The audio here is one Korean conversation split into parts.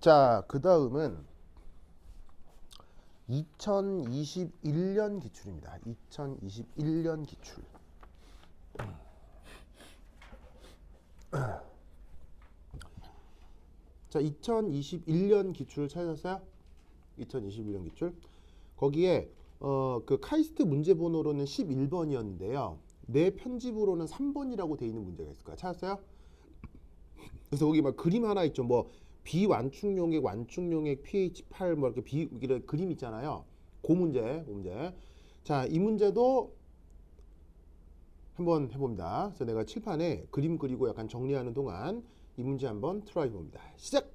자, 그 다음은 2021년 기출입니다. 2021년 기출. 자, 2021년 기출 찾으셨어요? 2021년 기출. 거기에 그 카이스트 문제 번호로는 11번이었는데요. 내 편집으로는 3번이라고 돼 있는 문제가 있을 거야. 찾았어요? 그래서 거기 막 그림 하나 있죠. 뭐 비완축용액, 완축용액, pH8 뭐 이렇게 이런 그림 있잖아요. 그 문제. 자, 이 문제도 한번 해봅니다. 그래서 내가 칠판에 그림 그리고 약간 정리하는 동안 이 문제 한번 트라이 해봅니다. 시작!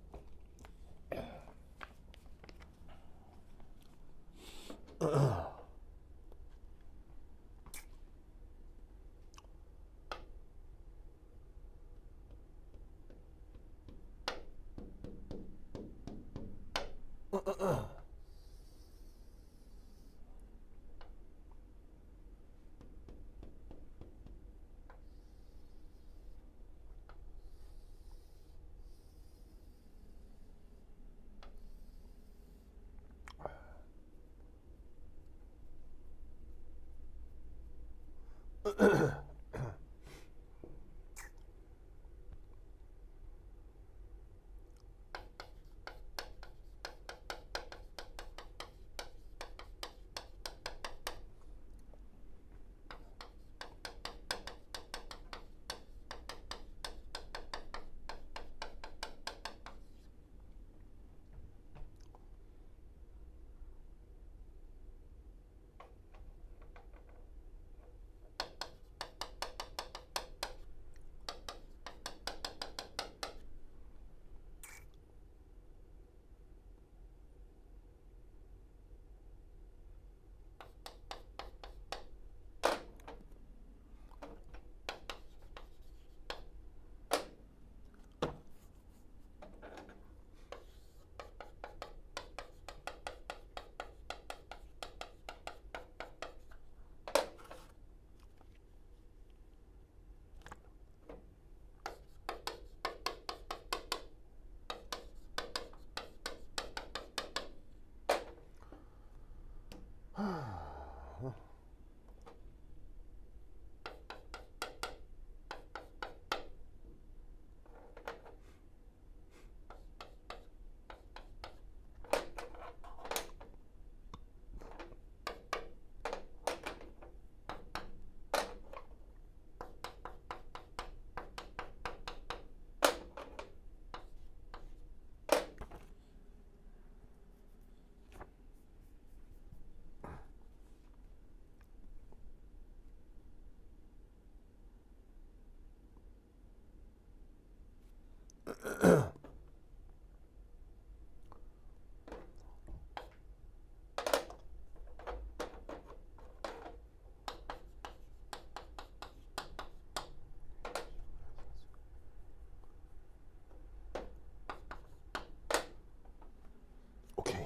오케이.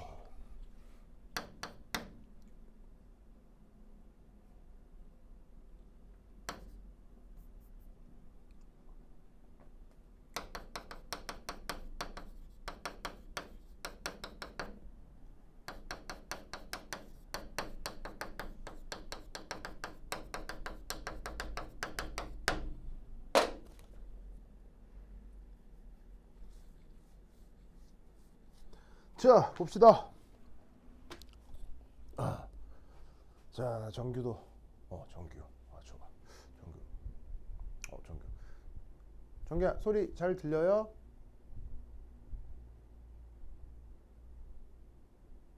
자, 봅시다. 자, 정규도 정규. 줘봐. 정규. 정규야, 소리 잘 들려요?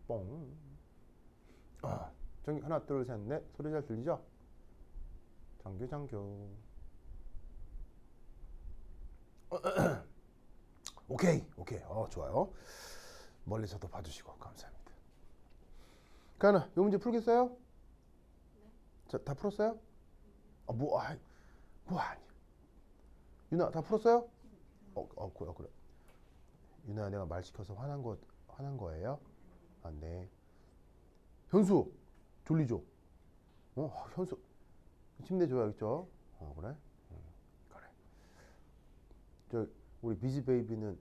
뽕. 정규, 하나, 둘, 셋, 넷. 소리 잘 들리죠? 정규. 오케이. 좋아요. 멀리서도 봐주시고 감사합니다. 가나, 요 문제 풀겠어요? 네. 자, 다 풀었어요? 뭐 아니야. 유나, 다 풀었어요? 그래. 유나, 내가 말 시켜서 화난 거예요? 아, 네. 현수, 졸리죠? 현수, 힘내줘야겠죠? 그래? 그래. 우리 비지 베이비는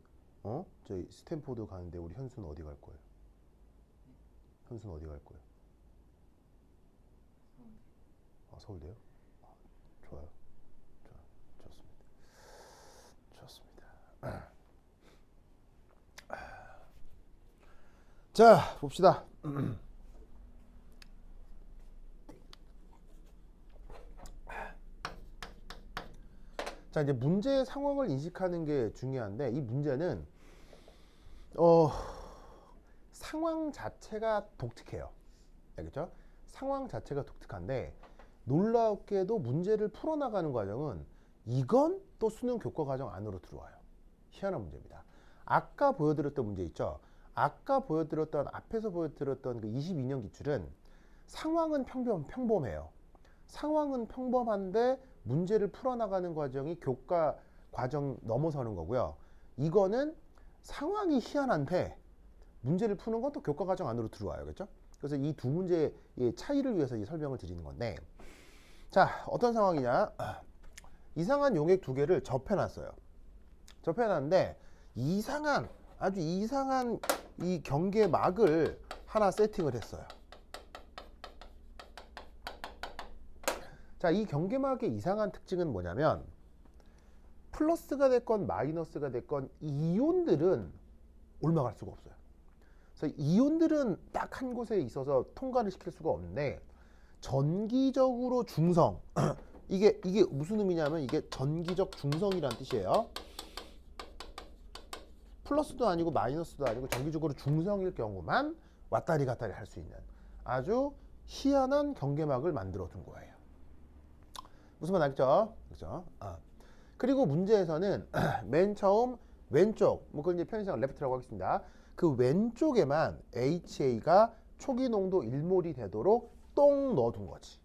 저희 스탠포드 가는데 우리 현수는 어디 갈 거예요? 현수는 어디 갈 거예요? 서울대요? 좋아요. 좋습니다. 좋습니다. 자, 봅시다. 자, 이제 문제의 상황을 인식하는 게 중요한데, 이 문제는 상황 자체가 독특해요. 알겠죠? 상황 자체가 독특한데, 놀랍게도 문제를 풀어나가는 과정은 이건 또 수능 교과 과정 안으로 들어와요. 희한한 문제입니다. 아까 보여드렸던 문제 있죠? 아까 보여드렸던 앞에서 보여드렸던 그 22년 기출은 상황은 평범해요. 상황은 평범한데 문제를 풀어나가는 과정이 교과 과정 넘어서는 거고요. 이거는 상황이 희한한데 문제를 푸는 건 또 교과 과정 안으로 들어와요. 그렇죠? 그래서 이 두 문제의 차이를 위해서 이 설명을 드리는 건데, 자, 어떤 상황이냐? 이상한 용액 두 개를 접해놨어요. 접해놨는데 아주 이상한 이 경계막을 하나 세팅을 했어요. 자, 이 경계막의 이상한 특징은 뭐냐면 플러스가 됐건 마이너스가 됐건 이온들은 올라갈 수가 없어요. 그래서 이온들은 딱 한 곳에 있어서 통과를 시킬 수가 없는데 전기적으로 중성 이게 무슨 의미냐면 이게 전기적 중성이란 뜻이에요. 플러스도 아니고 마이너스도 아니고 전기적으로 중성일 경우만 왔다리 갔다리 할 수 있는 아주 희한한 경계막을 만들어 둔 거예요. 무슨 말 알겠죠? 그렇죠? 그리고 문제에서는 맨 처음 왼쪽, 뭐 그걸 이제 편의상 레프트라고 하겠습니다. 그 왼쪽에만 HA가 초기 농도 1몰이 되도록 똥 넣어둔 거지.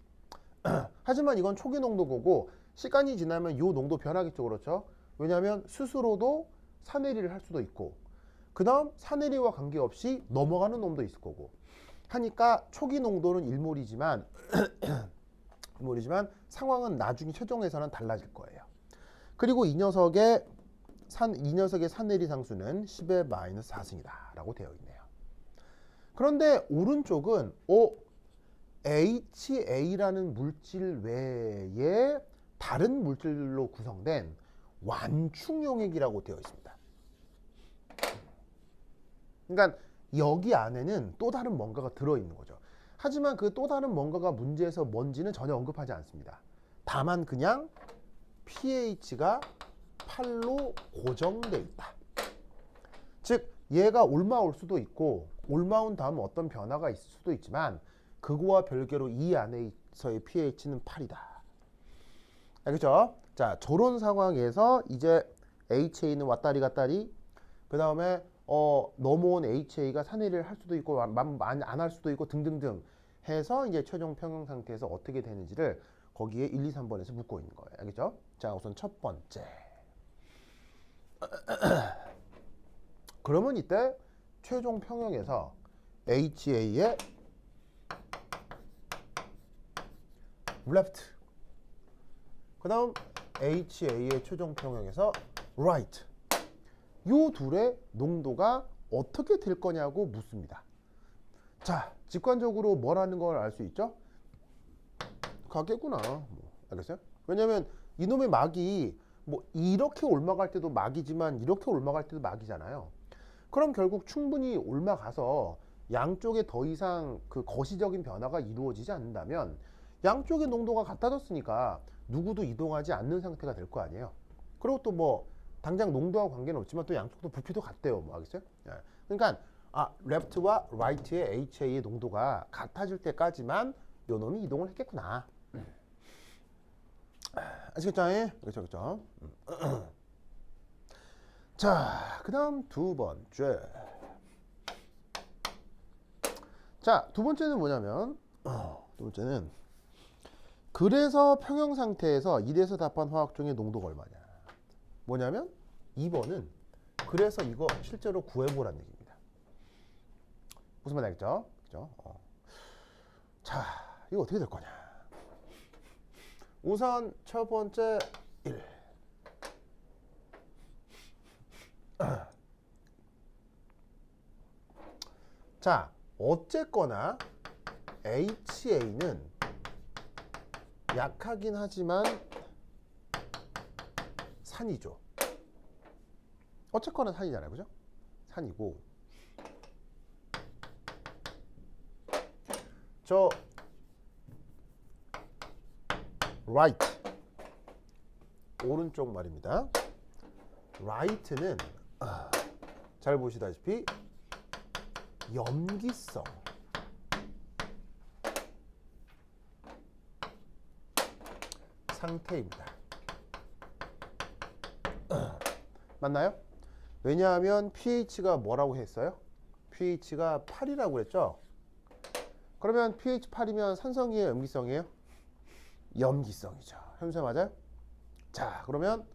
하지만 이건 초기 농도고 시간이 지나면 이 농도 변하겠죠, 그렇죠? 왜냐하면 스스로도 산해리를 할 수도 있고, 그 다음 산해리와 관계없이 넘어가는 놈도 있을 거고 하니까 초기 농도는 1몰이지만 상황은 나중에 최종에서는 달라질 거예요. 그리고 이 녀석의 산해리 상수는 10의 마이너스 4승이다 라고 되어 있네요. 그런데 오른쪽은 HA라는 물질 외에 다른 물질로 구성된 완충용액이라고 되어 있습니다. 그러니까 여기 안에는 또 다른 뭔가가 들어있는 거죠. 하지만 그 또 다른 뭔가가 문제에서 뭔지는 전혀 언급하지 않습니다. 다만 그냥 pH가 8로 고정되어 있다. 즉 얘가 올마올 수도 있고 올마온 다음 어떤 변화가 있을 수도 있지만 그거와 별개로 이 안에서의 pH는 8이다. 알겠죠? 자, 저런 상황에서 이제 HA는 왔다리 갔다리, 그 다음에 넘어온 HA가 산해를 할 수도 있고 안 할 수도 있고 등등등 해서 이제 최종 평형 상태에서 어떻게 되는지를 거기에 1, 2, 3번에서 묻고 있는 거예요. 알겠죠? 자, 우선 첫 번째. 그러면 이때 최종 평형에서 HA의 left, 그 다음 HA의 최종 평형에서 right, 요 둘의 농도가 어떻게 될 거냐고 묻습니다. 자, 직관적으로 뭐라는 걸 알 수 있죠? 가겠구나. 알겠어요? 왜냐면 이놈의 막이 뭐 이렇게 올라갈 때도 막이지만 이렇게 올라갈 때도 막이잖아요. 그럼 결국 충분히 올라가서 양쪽에 더 이상 그 거시적인 변화가 이루어지지 않는다면 양쪽의 농도가 같아졌으니까 누구도 이동하지 않는 상태가 될 거 아니에요. 그리고 또 뭐 당장 농도와 관계는 없지만 또 양쪽도 부피도 같대요. 뭐 알겠어요? 그러니까 left와 right의 HA의 농도가 같아질 때까지만 요 놈이 이동을 했겠구나. 아시겠죠? 그렇죠, 그렇죠. 자, 그 다음 두 번째. 자, 두 번째는 뭐냐면 두 번째는 그래서 평형 상태에서 1에서 답한 화학종의 농도가 얼마냐. 뭐냐면 2번은 그래서 이거 실제로 구해보라는 얘기입니다. 무슨 말 알겠죠? 그죠? 자, 이거 어떻게 될 거냐. 우선 첫 번째 1. 자, 어쨌거나 HA는 약하긴 하지만 산이죠. 어쨌거나 산이잖아요. 그죠? 산이고 저 right 오른쪽 말입니다. right는 잘 보시다시피 염기성 상태입니다. 맞나요? 왜냐하면 pH가 뭐라고 했어요? pH가 8이라고 그랬죠? 그러면 pH 8이면 산성이에요? 염기성이에요? 염기성이죠. 현수야 맞아요? 자, 그러면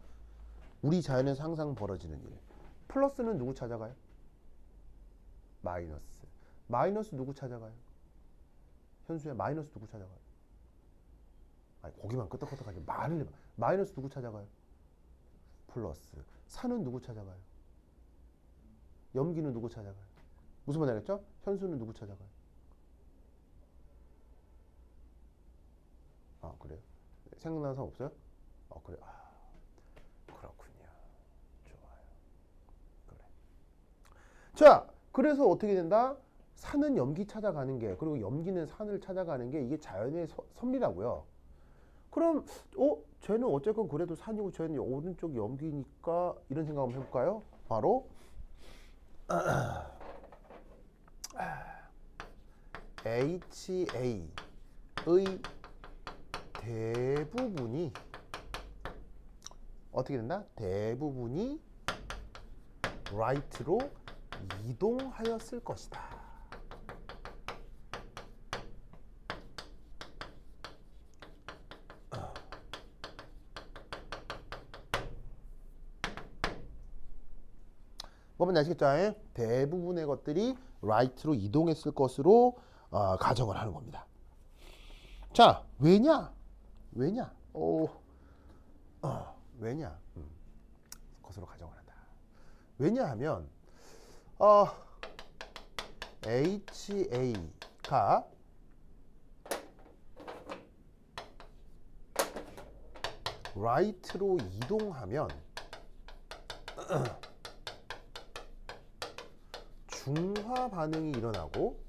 우리 자연에서 항상 벌어지는 일. 플러스는 누구 찾아가요? 마이너스. 마이너스 누구 찾아가요? 현수야 마이너스 누구 찾아가요? 아니 고기만 끄덕끄덕하지 말을 해봐. 마이너스 누구 찾아가요? 플러스. 산은 누구 찾아가요? 염기는 누구 찾아가요? 무슨 말 알겠죠? 현수는 누구 찾아가요? 아 그래요? 생각나는 사람 없어요? 그래요. 그렇군요. 좋아요. 그래. 자, 그래서 어떻게 된다? 산은 염기 찾아가는 게, 그리고 염기는 산을 찾아가는 게 이게 자연의 섭리라고요. 그럼 쟤는 어쨌건 그래도 산이고 쟤는 오른쪽 염기니까 이런 생각 한번 해볼까요? 바로 HA의 대부분이 어떻게 된다? 대부분이 right로 이동하였을 것이다. 뭐면 아시겠죠? 대부분의 것들이 right로 이동했을 것으로 가정을 하는 겁니다. 자, 왜냐? 왜냐? 왜냐? 것으로 가정을 한다. 왜냐하면 HA가 right로 이동하면 중화 반응이 일어나고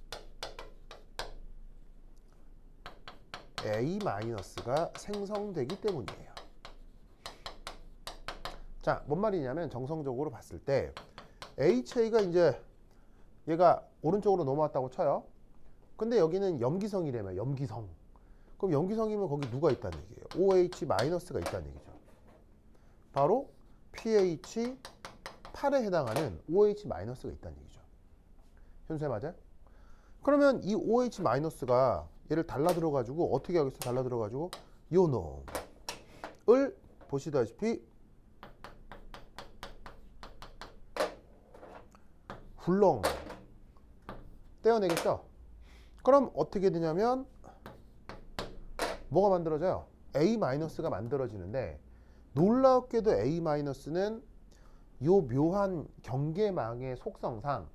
A-가 생성되기 때문이에요. 자, 뭔 말이냐면 정성적으로 봤을 때 HA가 이제 얘가 오른쪽으로 넘어왔다고 쳐요. 근데 여기는 염기성이라며, 염기성. 그럼 염기성이면 거기 누가 있다는 얘기예요? OH-가 있다는 얘기죠. 바로 pH 8에 해당하는 OH-가 있다는 얘기죠. 현수야 맞아요? 그러면 이 OH-가 얘를 달라들어가지고 어떻게 하겠어? 달라들어가지고 요 놈을 보시다시피 훌렁 떼어내겠죠? 그럼 어떻게 되냐면 뭐가 만들어져요? A-가 만들어지는데 놀랍게도 A-는 요 묘한 경계망의 속성상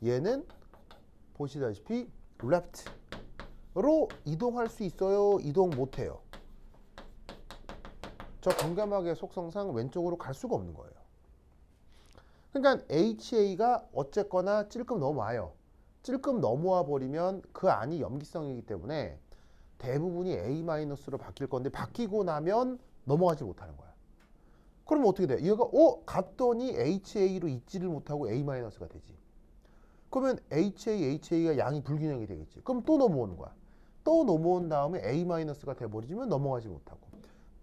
얘는 보시다시피 left로 이동할 수 있어요? 이동 못해요? 저 경계망의 속성상 왼쪽으로 갈 수가 없는 거예요. 그러니까 HA가 어쨌거나 찔끔 넘어와요. 찔끔 넘어와 버리면 그 안이 염기성이기 때문에 대부분이 A-로 바뀔 건데 바뀌고 나면 넘어가지 못하는 거야. 그러면 어떻게 돼? 얘가 갔더니 HA로 있지를 못하고 A-가 되지. 그러면 HA가 양이 불균형이 되겠지. 그럼 또 넘어오는 거야. 또 넘어온 다음에 A-가 돼버리면 넘어가지 못하고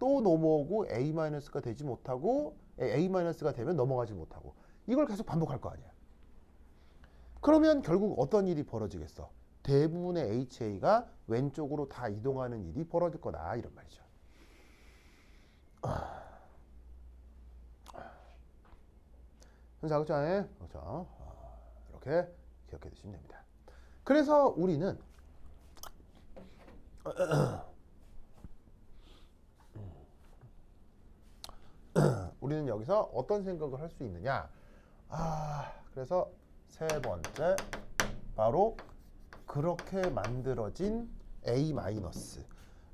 또 넘어오고 A-가 되지 못하고 A-가 되면 넘어가지 못하고 이걸 계속 반복할 거 아니야. 그러면 결국 어떤 일이 벌어지겠어? 대부분의 HA가 왼쪽으로 다 이동하는 일이 벌어질 거다 이런 말이죠. 그렇죠? 그렇죠? 이렇게 기억해 두시면 됩니다. 그래서 우리는 여기서 어떤 생각을 할 수 있느냐? 그래서 세 번째 바로 그렇게 만들어진 A-,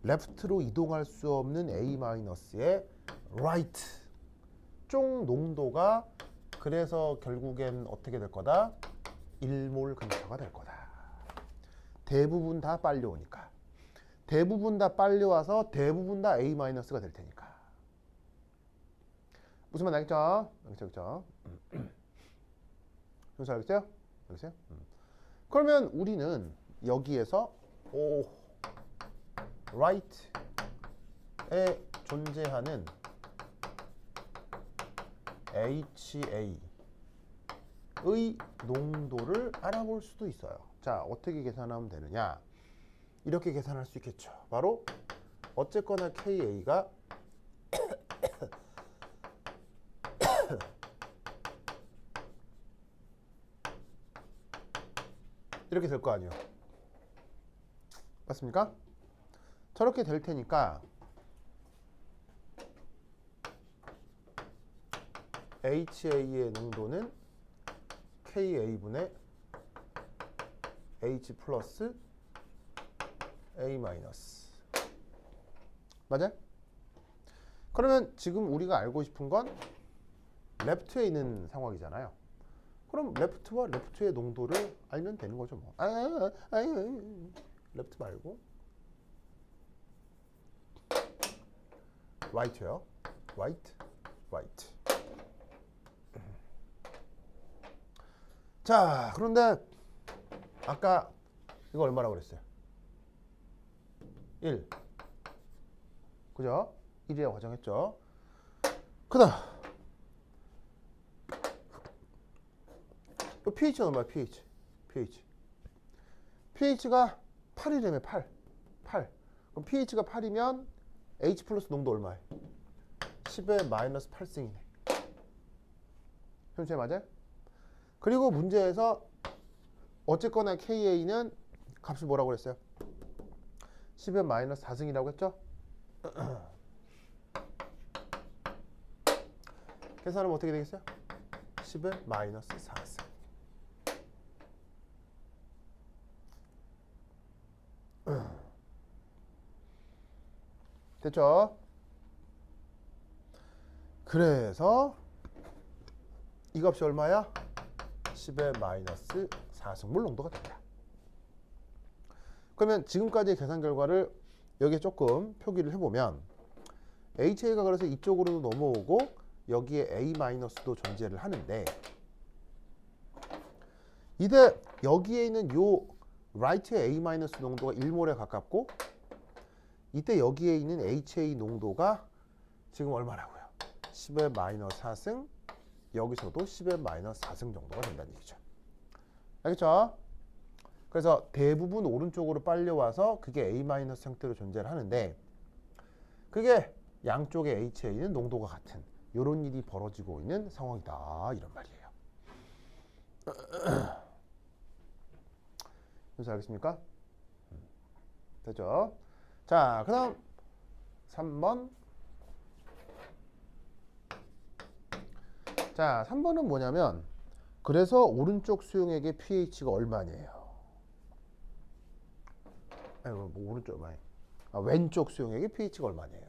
레프트로 이동할 수 없는 A-의 right 쪽 농도가 그래서 결국엔 어떻게 될 거다? 1몰 근처가 될 거다. 대부분 다 빨리 오니까. 대부분 다 빨리 와서 대부분 다 A-가 될 테니까. 무슨 말 알겠죠? 알겠죠? 무슨 알겠어요? 알겠어요? 그러면 우리는 여기에서 right에 존재하는 HA의 농도를 알아볼 수도 있어요. 자, 어떻게 계산하면 되느냐? 이렇게 계산할 수 있겠죠. 바로 어쨌거나 KA가 이렇게 될 거 아니에요. 맞습니까? 저렇게 될 테니까 HA의 농도는 KA분의 H 플러스 A 마이너스. 맞아요? 그러면 지금 우리가 알고 싶은 건 레프트에 있는 상황이잖아요. 그럼 레프트와 레프트의 농도를 알면 되는 거죠. 뭐. 레프트 말고 right요. right. 자, 그런데 아까 이거 얼마라고 그랬어요? 1. 그죠? 1이라고 가정했죠. 그다음 pH는 얼마야? pH가 8이라며 8. 그럼 pH가 8이면 H 플러스 농도 얼마야? 10의 마이너스 8승이네. 현재 맞아요? 그리고 문제에서 어쨌거나 KA는 값이 뭐라고 그랬어요? 10의 마이너스 4승이라고 했죠? 계산하면 어떻게 되겠어요? 10의 마이너스 4승. 됐죠? 그래서 이 값이 얼마야? 10의 마이너스 4승몰 농도가 된다. 그러면 지금까지의 계산 결과를 여기에 조금 표기를 해보면 HA가 그래서 이쪽으로도 넘어오고 여기에 A-도 존재를 하는데 이때 여기에 있는 요 right의 A- 농도가 1몰에 가깝고 이때 여기에 있는 HA 농도가 지금 얼마라고요? 10의 마이너스 4승, 여기서도 10의 마이너스 4승 정도가 된다는 얘기죠. 알겠죠? 그래서 대부분 오른쪽으로 빨려와서 그게 A- 형태로 존재를 하는데 그게 양쪽의 HA는 농도가 같은 이런 일이 벌어지고 있는 상황이다. 이런 말이에요. 무슨 알겠습니까? 됐죠? 자, 그 다음 3번. 자, 3번은 뭐냐면 그래서 오른쪽 수용액의 pH가 얼마냐요? 아이고, 뭐 오른쪽 많이. 왼쪽 수용액의 pH가 얼마냐요?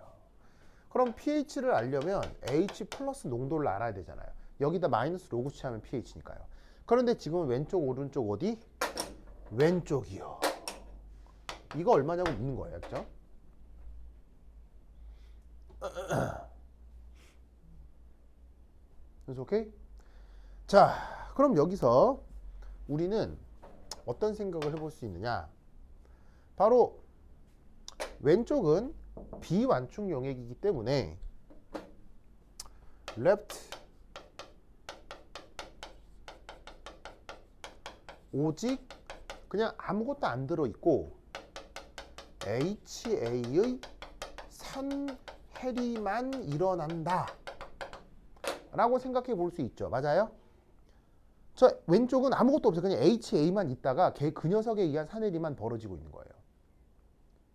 그럼 pH를 알려면 H 플러스 농도를 알아야 되잖아요. 여기다 마이너스 로그 취하면 pH니까요. 그런데 지금은 왼쪽, 오른쪽 어디? 왼쪽이요. 이거 얼마냐고 묻는 거예요. 그죠? 그래서 오케이? 자, 그럼 여기서 우리는 어떤 생각을 해볼 수 있느냐? 바로 왼쪽은 비완축 용액이기 때문에 left 오직 그냥 아무것도 안 들어있고 HA의 산해리만 일어난다 라고 생각해 볼 수 있죠. 맞아요? 저 왼쪽은 아무것도 없어요. 그냥 HA만 있다가 그 녀석에 의한 산해리만 벌어지고 있는 거예요.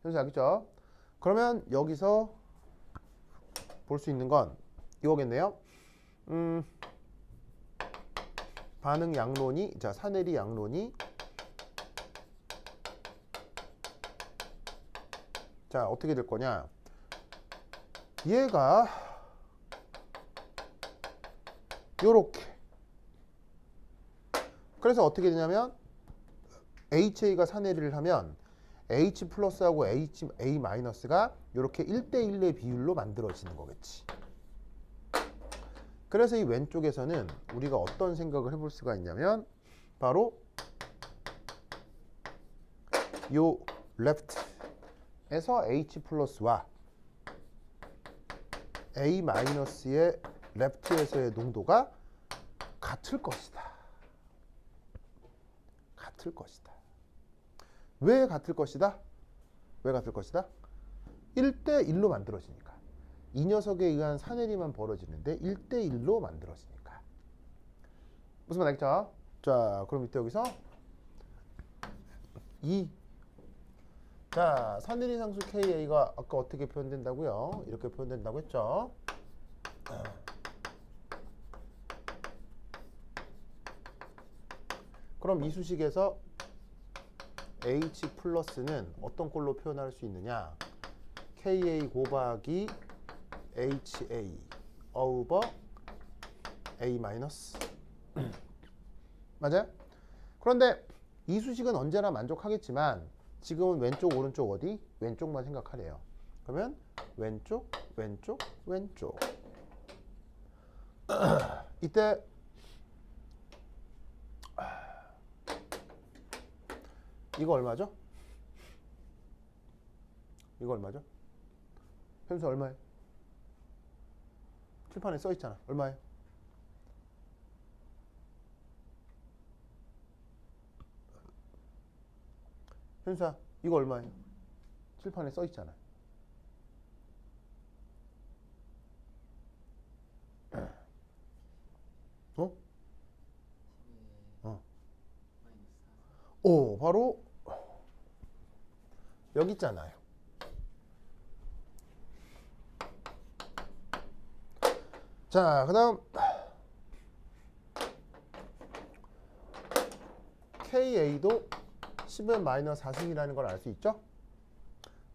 그래서 알겠죠? 그러면 여기서 볼 수 있는 건 이거겠네요. 반응 양론이, 자, 사내리 양론이, 자, 어떻게 될 거냐? 얘가 요렇게. 그래서 어떻게 되냐면 HA가 사내리를 하면 H 플러스하고 A 마이너스가 이렇게 1대1의 비율로 만들어지는 거겠지. 그래서 이 왼쪽에서는 우리가 어떤 생각을 해볼 수가 있냐면 바로 요 left에서 H 플러스와 A 마이너스의 left에서의 농도가 같을 것이다. 같을 것이다. 왜 같을 것이다? 왜 같을 것이다? 1대1로 만들어지니까. 이 녀석에 의한 사내리만 벌어지는데 1대1로 만들어지니까. 무슨 말 알겠죠? 자, 그럼 이때 여기서 2. 자, 사내리 상수 KA가 아까 어떻게 표현된다고요? 이렇게 표현된다고 했죠? 그럼 이 수식에서 H 플러스는 어떤 꼴로 표현할 수 있느냐? KA 곱하기 HA over A 마이너스. 맞아요? 그런데 이 수식은 언제나 만족하겠지만 지금은 왼쪽 오른쪽 어디? 왼쪽만 생각하래요. 그러면 왼쪽 왼쪽 왼쪽. 이때 이거 얼마죠? 이거 얼마죠? 편수 얼마예요? 칠판에 써 있잖아. 얼마예요? 현수야, 이거 얼마예요? 칠판에 써 있잖아. 어? 오, 바로 여기 있잖아요. 자, 그 다음 KA도 10의 마이너스 4승이라는 걸 알 수 있죠?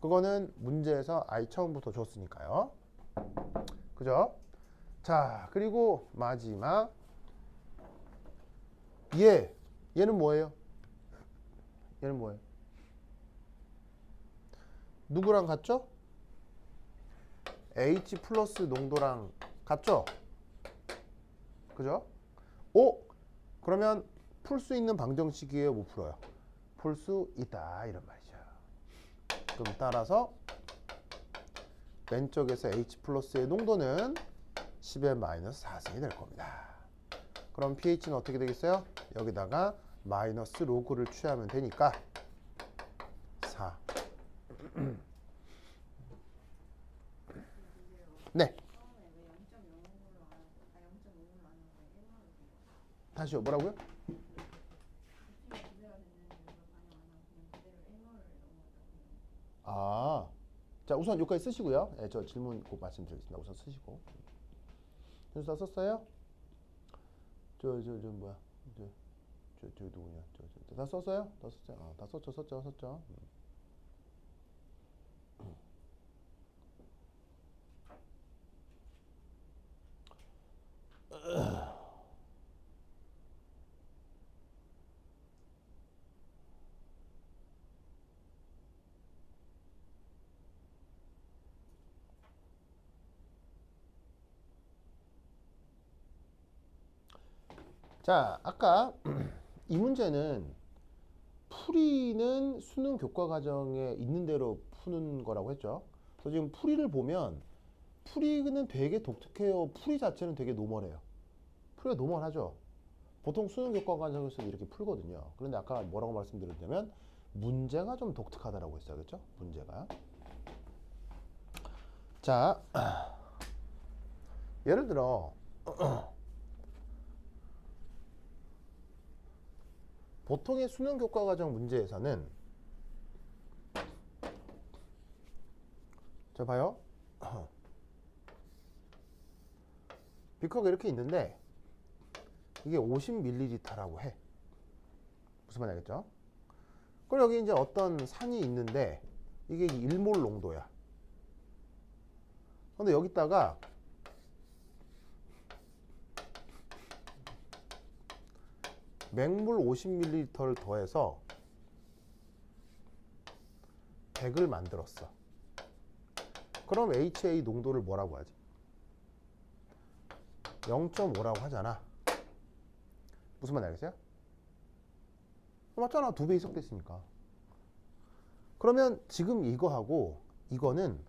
그거는 문제에서 I 처음부터 줬으니까요. 그죠? 자, 그리고 마지막 얘는 뭐예요? 얘는 뭐예요? 누구랑 같죠? H 플러스 농도랑 같죠? 그죠? 오! 그러면 풀 수 있는 방정식이에요? 못 풀어요? 풀 수 있다 이런 말이죠. 그럼 따라서 왼쪽에서 H 플러스의 농도는 10의 마이너스 4승이 될 겁니다. 그럼 pH는 어떻게 되겠어요? 여기다가 마이너스 로그를 취하면 되니까 4. 네. 다시요. 뭐라고요? 아, 자 우선 여기까지 쓰시고요. 네, 저 질문 꼭 말씀드리겠습니다. 우선 쓰시고. 현수 다 썼어요? 저 뭐야? 저 누구냐? 다 썼어요? 다 썼죠? 다 썼죠. 자, 아까 이 문제는 풀이는 수능 교과 과정에 있는 대로 푸는 거라고 했죠. 그래서 지금 풀이를 보면 풀이는 되게 독특해요. 풀이 자체는 되게 노멀해요. 풀이가 노멀하죠. 보통 수능 교과 과정에서 이렇게 풀거든요. 그런데 아까 뭐라고 말씀드렸냐면 문제가 좀 독특하다라고 했어요. 그렇죠? 문제가. 자, 예를 들어 보통의 수능 교과 과정 문제에서는 자 봐요. 비커가 이렇게 있는데 이게 50ml라고 해. 무슨 말인지 알겠죠? 그럼 여기 이제 어떤 산이 있는데 이게 1몰 농도야. 근데 여기다가 맹물 50ml를 더해서 100을 만들었어. 그럼 HA 농도를 뭐라고 하지? 0.5라고 하잖아. 무슨 말인지 알겠어요? 맞잖아. 2배 희석됐으니까. 그러면 지금 이거하고 이거는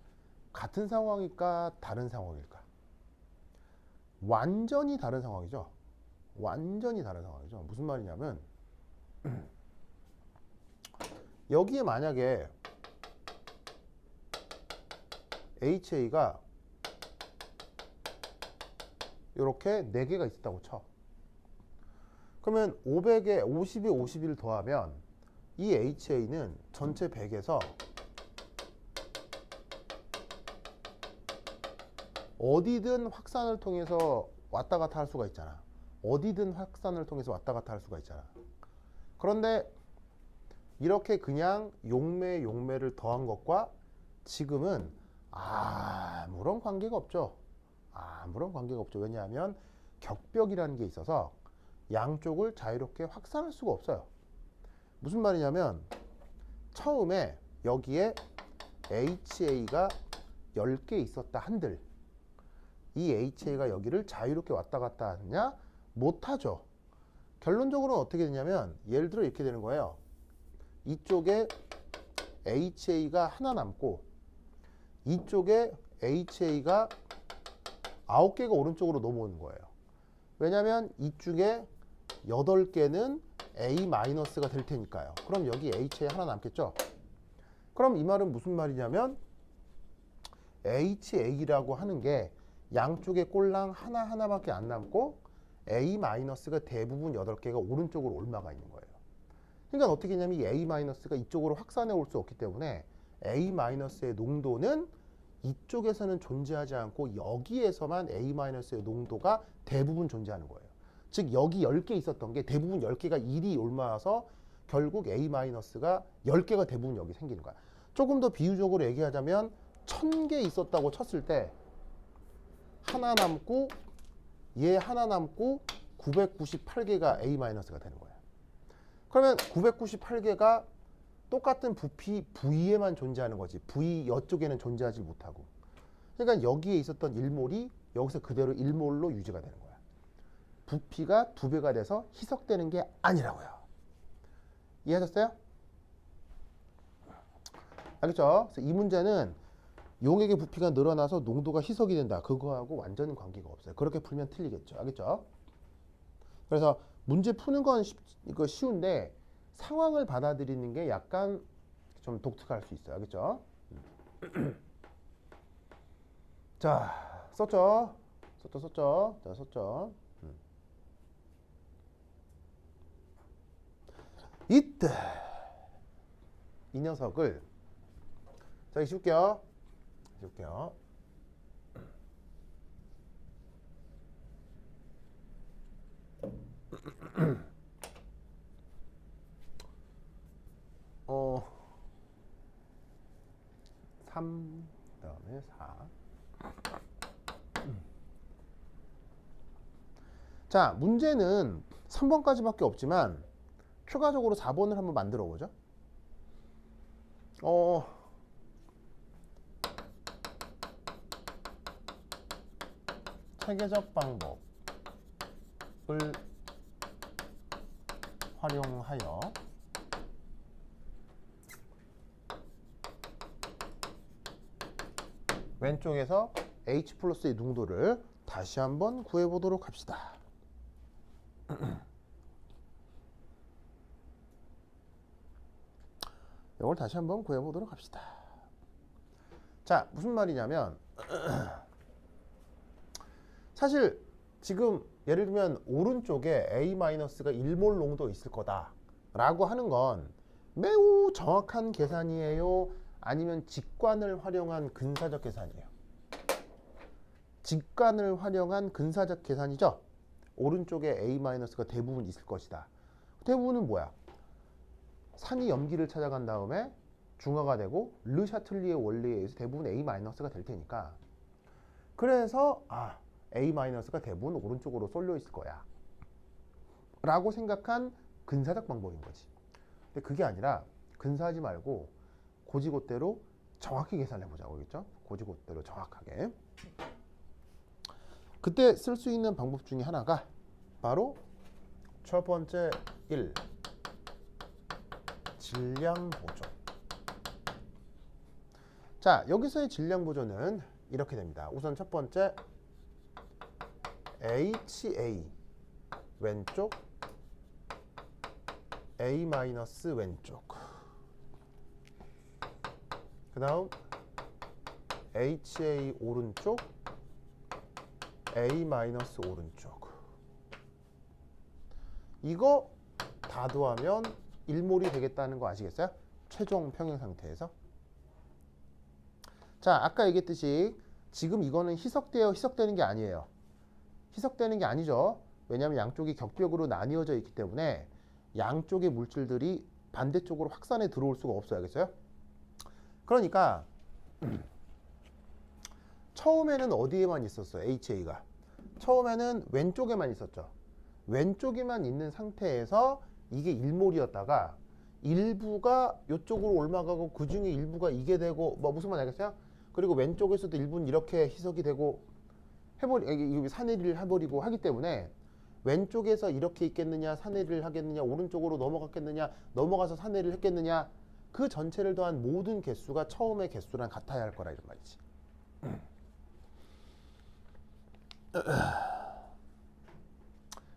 같은 상황일까? 다른 상황일까? 완전히 다른 상황이죠. 완전히 다른 상황이죠. 무슨 말이냐면 여기에 만약에 HA가 이렇게 4개가 있었다고 쳐. 그러면 500에 50에 51 더하면 이 HA는 전체 100에서 어디든 확산을 통해서 왔다 갔다 할 수가 있잖아. 어디든 확산을 통해서 왔다 갔다 할 수가 있잖아. 그런데 이렇게 그냥 용매를 더한 것과 지금은 아무런 관계가 없죠. 아무런 관계가 없죠. 왜냐하면 격벽이라는 게 있어서 양쪽을 자유롭게 확산할 수가 없어요. 무슨 말이냐면 처음에 여기에 HA가 10개 있었다 한들 이 HA가 여기를 자유롭게 왔다 갔다 하느냐? 못하죠. 결론적으로는 어떻게 되냐면 예를 들어 이렇게 되는 거예요. 이쪽에 HA가 하나 남고 이쪽에 HA가 9개가 오른쪽으로 넘어오는 거예요. 왜냐하면 이쪽에 8개는 A-가 될 테니까요. 그럼 여기 HA 하나 남겠죠? 그럼 이 말은 무슨 말이냐면 HA라고 하는 게 양쪽에 꼴랑 하나밖에 안 남고 A-가 대부분 8개가 오른쪽으로 옮아가 있는 거예요. 그러니까 어떻게 했냐면 이 A-가 이쪽으로 확산해 올 수 없기 때문에 A-의 농도는 이쪽에서는 존재하지 않고 여기에서만 A-의 농도가 대부분 존재하는 거예요. 즉 여기 10개 있었던 게 대부분 10개가 일이 옮아와서 결국 A-가 10개가 대부분 여기 생기는 거야. 조금 더 비유적으로 얘기하자면 1000개 있었다고 쳤을 때 하나 남고 얘 하나 남고 998개가 A-가 되는 거예요. 그러면 998개가 똑같은 부피 V에만 존재하는 거지. V 이쪽에는 존재하지 못하고. 그러니까 여기에 있었던 1몰이 여기서 그대로 1몰로 유지가 되는 거야. 부피가 2배가 돼서 희석되는 게 아니라고요. 이해하셨어요? 알겠죠? 그래서 이 문제는 용액의 부피가 늘어나서 농도가 희석이 된다. 그거하고 완전 관계가 없어요. 그렇게 풀면 틀리겠죠. 알겠죠? 그래서 문제 푸는 건 쉬운데 상황을 받아들이는 게 약간 좀 독특할 수 있어요. 알겠죠? 자, 썼죠? 자, 썼죠? 이때 이 녀석을 자, 씌울게요. 어, 3 그다음에 4. 자, 문제는 3번까지밖에 없지만 추가적으로 4번을 한번 만들어 보죠. 체계적 방법을 활용하여 왼쪽에서 H 플러스의 농도를 다시 한번 구해보도록 합시다. 이걸 다시 한번 구해보도록 합시다. 자, 무슨 말이냐면 사실 지금 예를 들면 오른쪽에 A-가 1몰 농도 있을 거다 라고 하는 건 매우 정확한 계산이에요? 아니면 직관을 활용한 근사적 계산이에요? 직관을 활용한 근사적 계산이죠? 오른쪽에 A-가 대부분 있을 것이다. 대부분은 뭐야? 산이 염기를 찾아간 다음에 중화가 되고 르샤틀리의 원리에 의해서 대부분 A-가 될 테니까, 그래서 A-가 대부분 오른쪽으로 쏠려 있을 거야 라고 생각한 근사적 방법인 거지. 근데 그게 아니라 근사하지 말고 고지고대로 정확히 계산해 보자고 그랬죠. 고지고대로 정확하게. 그때 쓸 수 있는 방법 중에 하나가 바로 첫 번째 1. 질량 보존. 자, 여기서의 질량 보존은 이렇게 됩니다. 우선 첫 번째 HA 왼쪽, A- 왼쪽. 그 다음 HA 오른쪽, A- 오른쪽. 이거 다 더하면 1몰이 되겠다는 거 아시겠어요? 최종 평형 상태에서. 자, 아까 얘기했듯이 지금 이거는 희석되는 게 아니에요. 희석되는 게 아니죠. 왜냐하면 양쪽이 격벽으로 나뉘어져 있기 때문에 양쪽의 물질들이 반대쪽으로 확산해 들어올 수가 없어요. 알겠어요? 그러니까 처음에는 어디에만 있었어요? HA가. 처음에는 왼쪽에만 있었죠. 왼쪽에만 있는 상태에서 이게 1몰이었다가 일부가 이쪽으로 올라가고 그 중에 일부가 이게 되고 뭐 무슨 말 알겠어요? 그리고 왼쪽에서도 일부는 이렇게 희석이 되고 산해리를 해버리고 하기 때문에 왼쪽에서 이렇게 있겠느냐, 산해리를 하겠느냐, 오른쪽으로 넘어갔겠느냐, 넘어가서 산해리를 했겠느냐, 그 전체를 더한 모든 개수가 처음의 개수랑 같아야 할 거라 이런 말이지.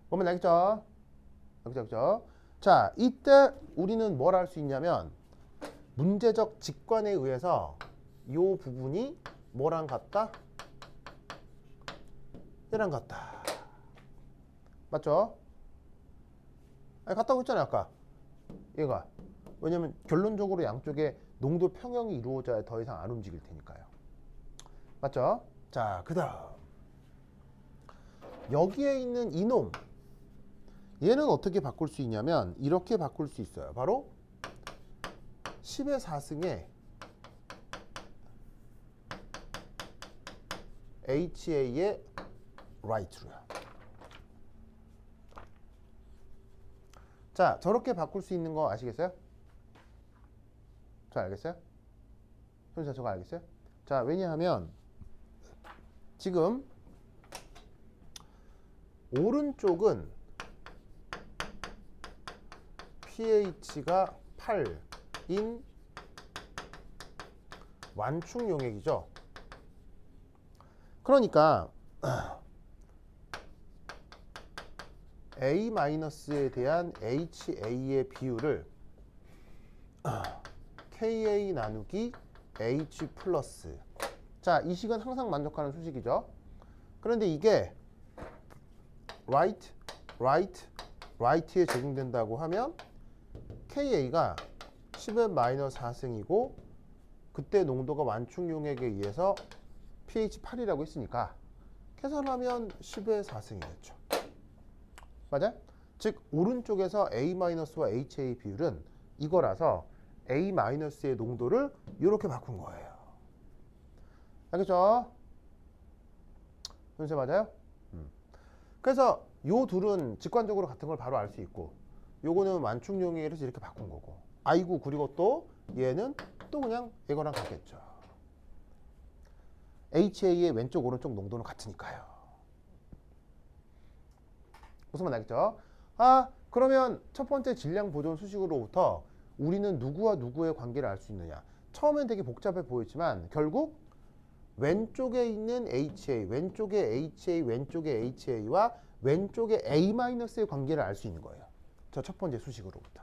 보면 알겠죠? 그죠? 자, 이때 우리는 뭘 할 수 있냐면 문제적 직관에 의해서 이 부분이 뭐랑 같다? 얘랑 같다. 맞죠? 아니, 같다고 했잖아요 아까. 얘가. 왜냐면 결론적으로 양쪽에 농도 평형이 이루어져야 더 이상 안 움직일 테니까요. 맞죠? 자, 그 다음 여기에 있는 이놈, 얘는 어떻게 바꿀 수 있냐면 이렇게 바꿀 수 있어요. 바로 10의 4승에 HA의 right로요. 자, 저렇게 바꿀 수 있는 거 아시겠어요? 저 알겠어요? 선생님 저거 알겠어요? 자, 왜냐하면 지금 오른쪽은 pH가 8인 완충 용액이죠. 그러니까 A-에 대한 HA의 비율을 KA 나누기 H 플러스. 자, 이 식은 항상 만족하는 수식이죠. 그런데 이게 right에 적용된다고 하면 KA가 10의 마이너스 4승이고 그때 농도가 완충 용액에 의해서 pH 8이라고 했으니까 계산하면 10의 4승이겠죠. 맞아요? 즉 오른쪽에서 A-와 HA 비율은 이거라서 A-의 농도를 이렇게 바꾼 거예요. 알겠죠? 선생님 맞아요? 그래서 요 둘은 직관적으로 같은 걸 바로 알 수 있고 요거는 완충 용액이라서 이렇게 바꾼 거고, 아이고 그리고 또 얘는 또 그냥 이거랑 같겠죠. HA의 왼쪽 오른쪽 농도는 같으니까요. 무슨 말 알겠죠? 그러면 첫 번째 질량 보존 수식으로부터 우리는 누구와 누구의 관계를 알 수 있느냐? 처음엔 되게 복잡해 보였지만 결국 왼쪽에 있는 HA, 왼쪽에 HA와 왼쪽에 A-의 관계를 알 수 있는 거예요. 저 첫 번째 수식으로부터.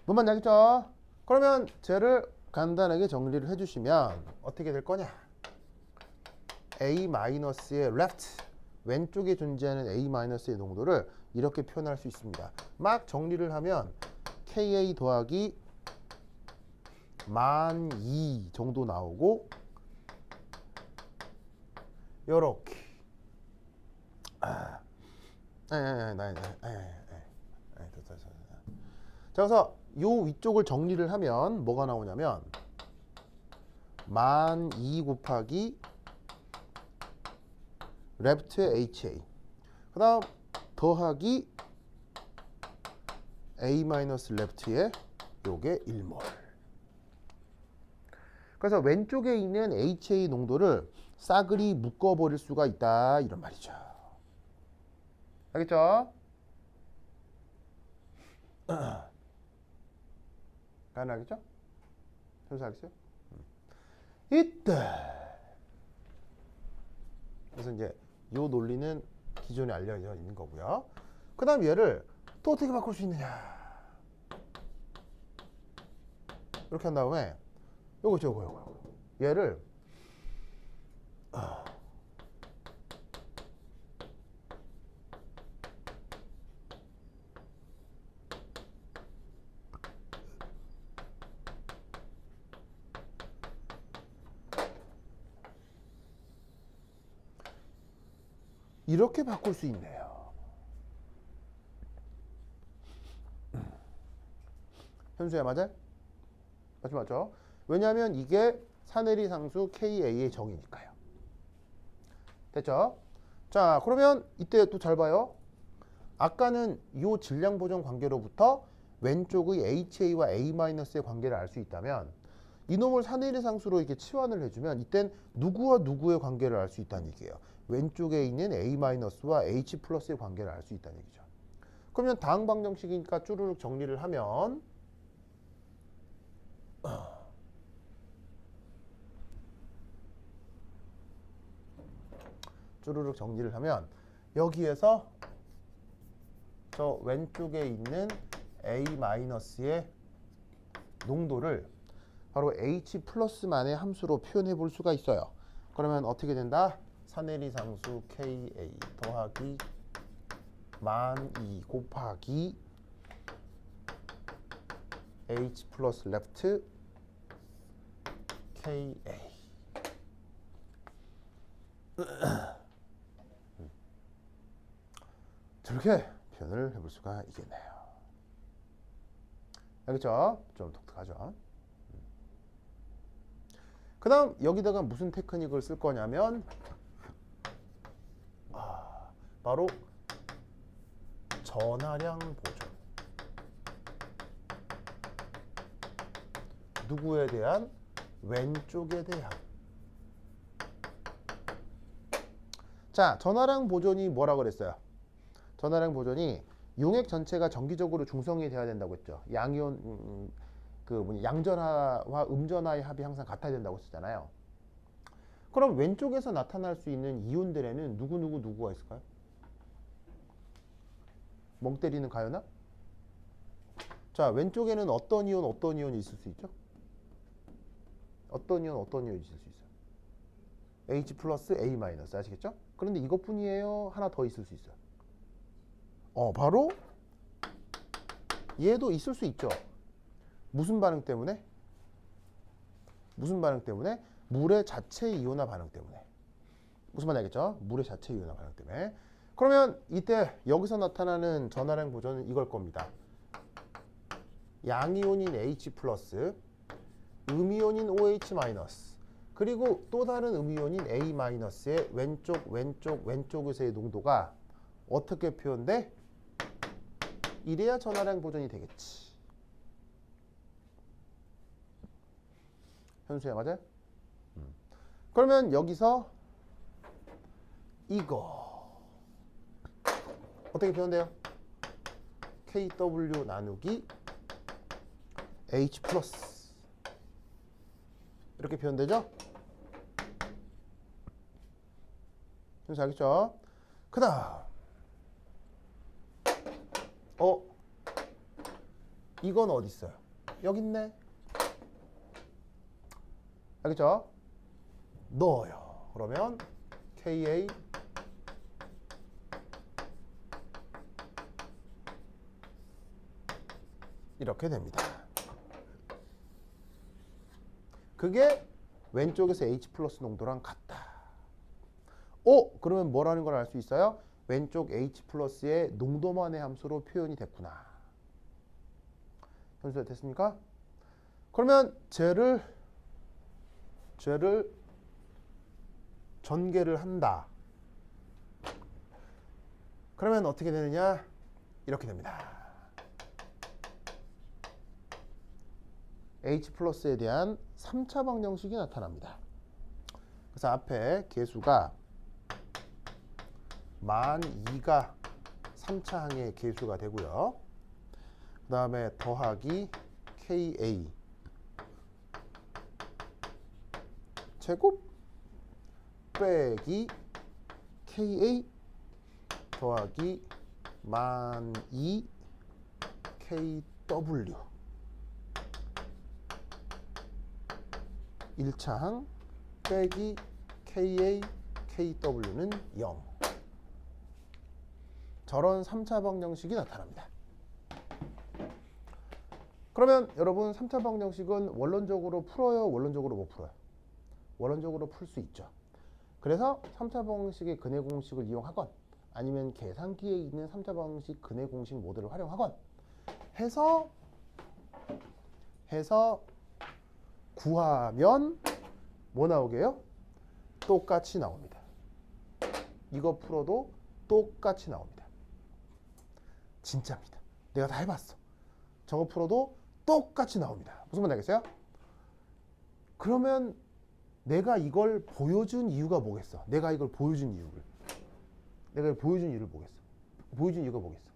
뭔 말인지 알겠죠? 그러면 쟤를 간단하게 정리를 해주시면 어떻게 될 거냐? A-의 left, 왼쪽에 존재하는 A-의 농도를 이렇게 표현할 수 있습니다. 막 정리를 하면 KA 더하기 12,000 정도 나오고 요렇게. 자, 그래서 요 위쪽을 정리를 하면 뭐가 나오냐면 만 2 곱하기 레프트의 HA, 그 다음 더하기 A 마이너스 레프트의 요게 1몰. 그래서 왼쪽에 있는 HA 농도를 싸그리 묶어버릴 수가 있다, 이런 말이죠. 알겠죠? 가능하겠죠? 선수 알겠어요? 이때 그래서 이제 요 논리는 기존에 알려져 있는 거고요. 그 다음 얘를 또 어떻게 바꿀 수 있느냐, 이렇게 한 다음에 요거 얘를 이렇게 바꿀 수 있네요. 현수야, 맞아요? 맞죠? 왜냐하면 이게 사내리 상수 KA의 정의니까요. 됐죠? 자, 그러면 이때 또 잘 봐요. 아까는 이 질량 보정 관계로부터 왼쪽의 HA와 A-의 관계를 알 수 있다면 이놈을 사내리 상수로 이렇게 치환을 해주면 이땐 누구와 누구의 관계를 알 수 있다는 얘기예요. 왼쪽에 있는 A-와 H+의 관계를 알 수 있다는 얘기죠. 그러면 다음 방정식이니까 쭈루룩 정리를 하면 여기에서 저 왼쪽에 있는 A-의 농도를 바로 H+만의 함수로 표현해 볼 수가 있어요. 그러면 어떻게 된다? 사내리 상수 KA 더하기 만 2 곱하기 H 플러스 레프트 KA. 저렇게 표현을 해볼 수가 있겠네요. 알겠죠? 좀 독특하죠? 그 다음 여기다가 무슨 테크닉을 쓸 거냐면 바로 전하량 보존. 누구에 대한? 왼쪽에 대한. 자, 전하량 보존이 뭐라 그랬어요? 전하량 보존이 용액 전체가 정기적으로 중성이 돼야 된다고 했죠. 양이온 양전하와 음전하의 합이 항상 같아야 된다고 했잖아요. 그럼 왼쪽에서 나타날 수 있는 이온들에는 누구가 있을까요? 멍 때리는 가연아? 자, 왼쪽에는 어떤 이온이 있을 수 있죠? 어떤 이온이 있을 수 있어요? H 플러스 A 마이너스, 아시겠죠? 그런데 이것뿐이에요? 하나 더 있을 수 있어요. 바로 얘도 있을 수 있죠. 무슨 반응 때문에? 물의 자체 이온화 반응 때문에. 무슨 말인지 알겠죠? 물의 자체 이온화 반응 때문에. 그러면 이때 여기서 나타나는 전하량 보존은 이걸 겁니다. 양이온인 H 플러스, 음이온인 OH 마이너스, 그리고 또 다른 음이온인 A 마이너스의 왼쪽에서의 농도가 어떻게 표현돼? 이래야 전하량 보존이 되겠지. 현수야, 맞아요? 그러면 여기서 이거 어떻게 표현돼요? KW 나누기 H 플러스, 이렇게 표현되죠? 현수 알겠죠? 그 다음 이건 어디 있어요? 여기 있네. 알겠죠? 넣어요. 그러면 KA 이렇게 됩니다. 그게 왼쪽에서 H 플러스 농도랑 같다. 그러면 뭐라는 걸 알 수 있어요? 왼쪽 H 플러스의 농도만의 함수로 표현이 됐구나. 현수가 됐습니까? 그러면 쟤를 전개를 한다. 그러면 어떻게 되느냐? 이렇게 됩니다. H 플러스에 대한 3차 방정식이 나타납니다. 그래서 앞에 계수가 만 2가 3차 항의 계수가 되고요. 그 다음에 더하기 KA 제곱 빼기 KA 더하기 만 2 KW 1차 항 빼기 KA KW는 0. 저런 3차 방정식이 나타납니다. 그러면 여러분 3차 방정식은 원론적으로 풀어요? 원론적으로 못 풀어요? 원론적으로 풀 수 있죠. 그래서 3차 방정식의 근해 공식을 이용하건 아니면 계산기에 있는 3차 방정식 근해 공식 모델을 활용하건 해서 구하면 뭐 나오게요? 똑같이 나옵니다. 이거 풀어도 똑같이 나옵니다. 진짜입니다. 내가 다 해봤어. 저거 풀어도 똑같이 나옵니다. 무슨 말인지 알겠어요? 그러면 내가 이걸 보여준 이유가 뭐겠어? 내가 이걸 보여준 이유를 보겠어. 보여준 이유가 뭐겠어?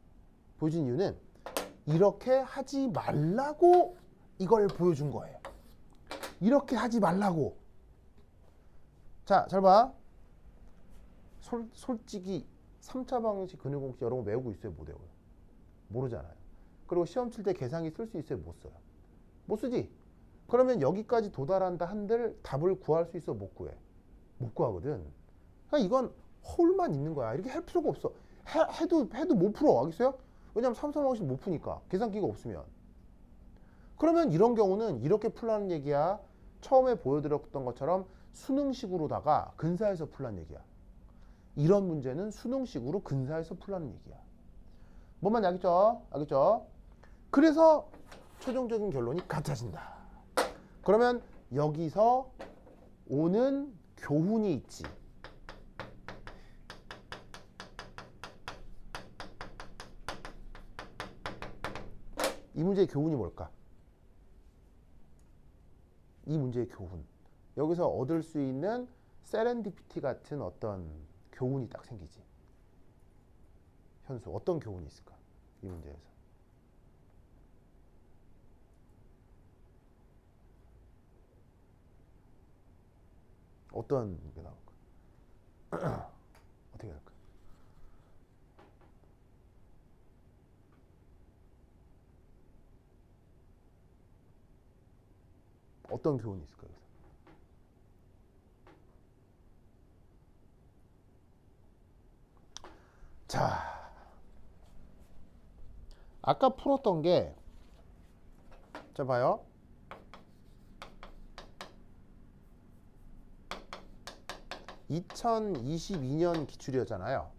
보여준 이유는 이렇게 하지 말라고 이걸 보여준 거예요. 이렇게 하지 말라고. 자, 잘 봐. 솔직히 3차 방정식 근해 공식 여러분 외우고 있어요? 못 외워요? 모르잖아요. 그리고 시험 칠 때 계산기 쓸 수 있어요? 못 써요? 못 쓰지? 그러면 여기까지 도달한다 한들 답을 구할 수 있어? 못 구해? 못 구하거든. 그러니까 이건 홀만 있는 거야. 이렇게 할 필요가 없어. 해도 못 풀어. 알겠어요? 왜냐면 3차 방정식 못 푸니까. 계산기가 없으면. 그러면 이런 경우는 이렇게 풀라는 얘기야. 처음에 보여드렸던 것처럼 수능식으로다가 근사해서 풀라는 얘기야. 이런 문제는 수능식으로 근사해서 풀라는 얘기야. 뭔 말인지 알겠죠? 알겠죠? 그래서 최종적인 결론이 같아진다. 그러면 여기서 오는 교훈이 있지. 이 문제의 교훈이 뭘까? 이 문제의 교훈. 여기서 얻을 수 있는 세렌디피티 같은 어떤 교훈이 딱 생기지. 현수, 어떤 교훈이 있을까? 이 문제에서. 어떤 게 나올까? 어떻게 할까? 어떤 교훈이 있을까? 여기서? 자, 아까 풀었던 게, 자 봐요. (2022년) 기출이었잖아요.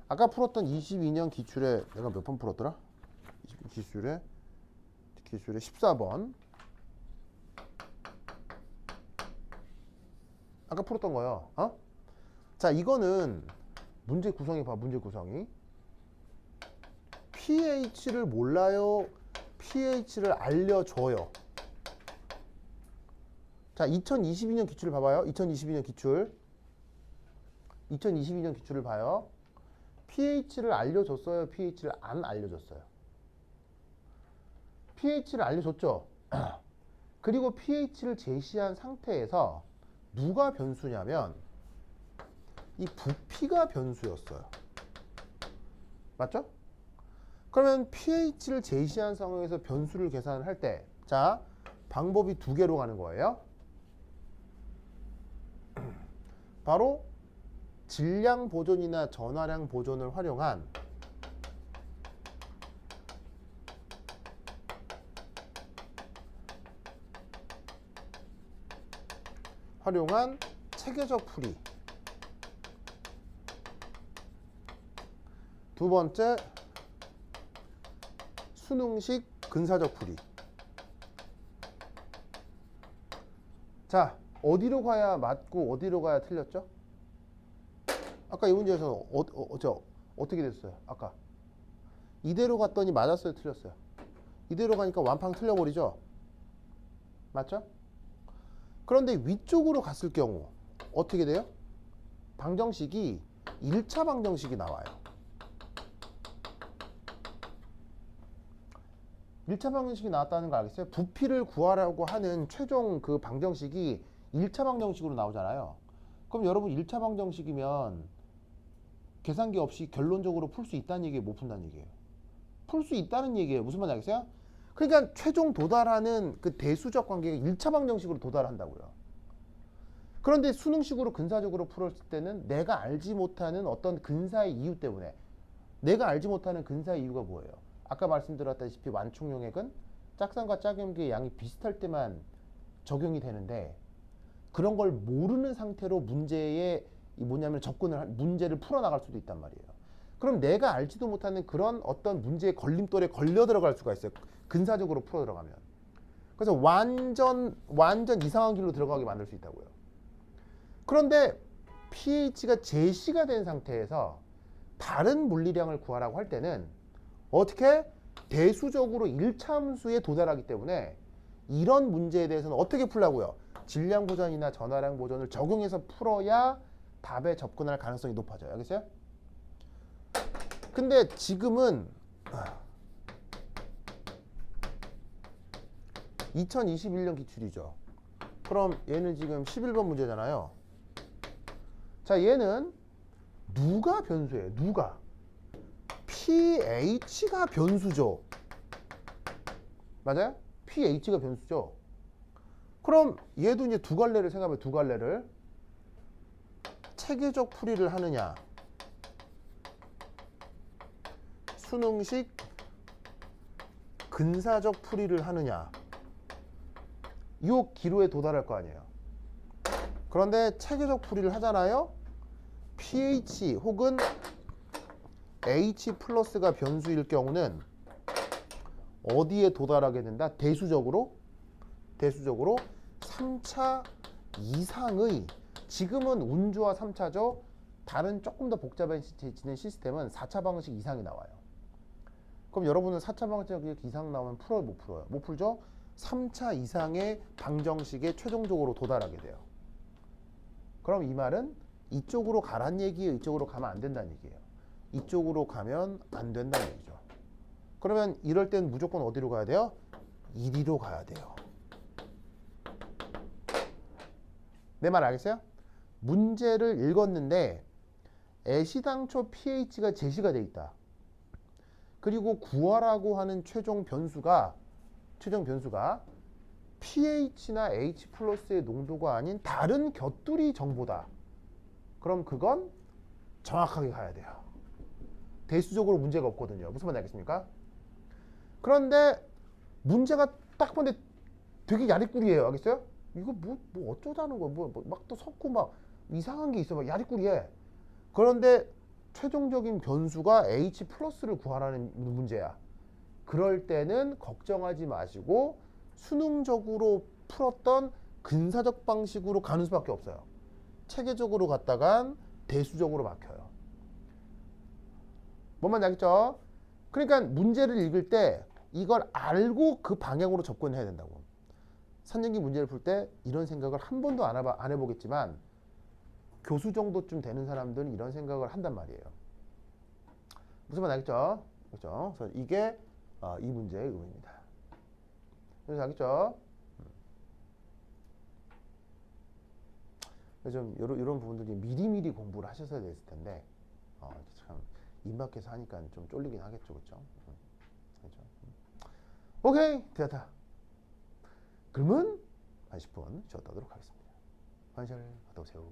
아까 풀었던 22년 기출에 내가 몇 번 풀었더라? 기출에 14번. 아까 풀었던 거요. 자, 이거는 문제 구성이 봐. 문제 구성이 pH를 몰라요? pH를 알려줘요? 자, 2022년 기출을 봐봐요. 2022년 기출을 봐요. pH를 알려줬어요? pH를 안 알려줬어요? pH를 알려줬죠. 그리고 pH를 제시한 상태에서 누가 변수냐면 이 부피가 변수였어요. 맞죠? 그러면 pH를 제시한 상황에서 변수를 계산을 할 때, 자, 방법이 두 개로 가는 거예요. 바로 질량 보존이나 전하량 보존을 활용한 체계적 풀이. 두 번째 수능식 근사적 풀이. 자, 어디로 가야 맞고 어디로 가야 틀렸죠? 아까 이 문제에서는 어떻게 됐어요? 아까 이대로 갔더니 맞았어요, 틀렸어요? 이대로 가니까 완팡 틀려버리죠? 맞죠? 그런데 위쪽으로 갔을 경우 어떻게 돼요? 방정식이 1차 방정식이 나와요. 1차 방정식이 나왔다는 거 알겠어요? 부피를 구하라고 하는 최종 그 방정식이 1차 방정식으로 나오잖아요. 그럼 여러분 1차 방정식이면 계산기 없이 결론적으로 풀 수 있다는 얘기예요? 못 푼다는 얘기예요? 풀 수 있다는 얘기예요. 무슨 말인지 알겠어요? 그러니까 최종 도달하는 그 대수적 관계가 1차 방정식으로 도달한다고요. 그런데 수능식으로 근사적으로 풀었을 때는 내가 알지 못하는 어떤 근사의 이유 때문에, 내가 알지 못하는 근사의 이유가 뭐예요? 아까 말씀드렸다시피 완충용액은 짝산과 짝염기의 양이 비슷할 때만 적용이 되는데, 그런 걸 모르는 상태로 문제에 문제를 풀어나갈 수도 있단 말이에요. 그럼 내가 알지도 못하는 그런 어떤 문제의 걸림돌에 걸려 들어갈 수가 있어요. 근사적으로 풀어 들어가면. 그래서 완전 이상한 길로 들어가게 만들 수 있다고요. 그런데 pH가 제시가 된 상태에서 다른 물리량을 구하라고 할 때는 어떻게? 대수적으로 1차 함수에 도달하기 때문에 이런 문제에 대해서는 어떻게 풀라고요? 질량 보전이나 전화량 보전을 적용해서 풀어야 답에 접근할 가능성이 높아져요. 알겠어요? 근데 지금은 2021년 기출이죠. 그럼 얘는 지금 11번 문제잖아요. 자, 얘는 누가 변수예요? 누가? pH가 변수죠. 맞아요? pH가 변수죠. 그럼 얘도 이제 두 갈래를 생각해봐요. 두 갈래를. 체계적 풀이를 하느냐, 수능식 근사적 풀이를 하느냐, 이 기로에 도달할 거 아니에요. 그런데 체계적 풀이를 하잖아요. pH 혹은 H 플러스가 변수일 경우는 어디에 도달하게 된다? 대수적으로 3차 이상의, 지금은 운주와 3차죠. 다른 조금 더 복잡해지는 시스템은 4차 방식 이상이 나와요. 그럼 여러분은 4차 방식 이상 나오면 풀어요? 못 풀어요? 못 풀죠? 3차 이상의 방정식에 최종적으로 도달하게 돼요. 그럼 이 말은 이쪽으로 가란 얘기예요? 이쪽으로 가면 안 된다는 얘기예요? 이쪽으로 가면 안 된다는 얘기죠. 그러면 이럴 땐 무조건 어디로 가야 돼요? 이리로 가야 돼요. 내 말 알겠어요? 문제를 읽었는데 애시당초 pH가 제시가 돼 있다. 그리고 구하라고 하는 최종 변수가 pH나 H 플러스의 농도가 아닌 다른 곁들이 정보다. 그럼 그건 정확하게 가야 돼요. 대수적으로 문제가 없거든요. 무슨 말인지 알겠습니까? 그런데 문제가 딱 보는데 되게 야리꾸리해요. 알겠어요? 이거 뭐 어쩌자는 거야. 막 또 섞고 막 이상한 게 있어. 막 야리꾸리해. 그런데 최종적인 변수가 H 플러스를 구하라는 문제야. 그럴 때는 걱정하지 마시고 수능적으로 풀었던 근사적 방식으로 가는 수밖에 없어요. 체계적으로 갔다간 대수적으로 막혀요. 뭔 말인지 알겠죠? 그러니까 문제를 읽을 때 이걸 알고 그 방향으로 접근해야 된다고. 산전기 문제를 풀 때 이런 생각을 한 번도 안 해보겠지만 교수 정도쯤 되는 사람들은 이런 생각을 한단 말이에요. 무슨 말인지 알겠죠? 그렇죠? 그래서 이게 이 문제의 의미입니다. 그래서 알겠죠? 좀 이런 부분들이 미리미리 공부를 하셨어야 됐을 텐데 참 입막해서 하니까 좀 쫄리긴 하겠죠, 그렇죠? 그렇죠? 오케이, 됐다. 그러면 한 10분 쉬었다 하도록 하겠습니다. 환절 갔다 오세요.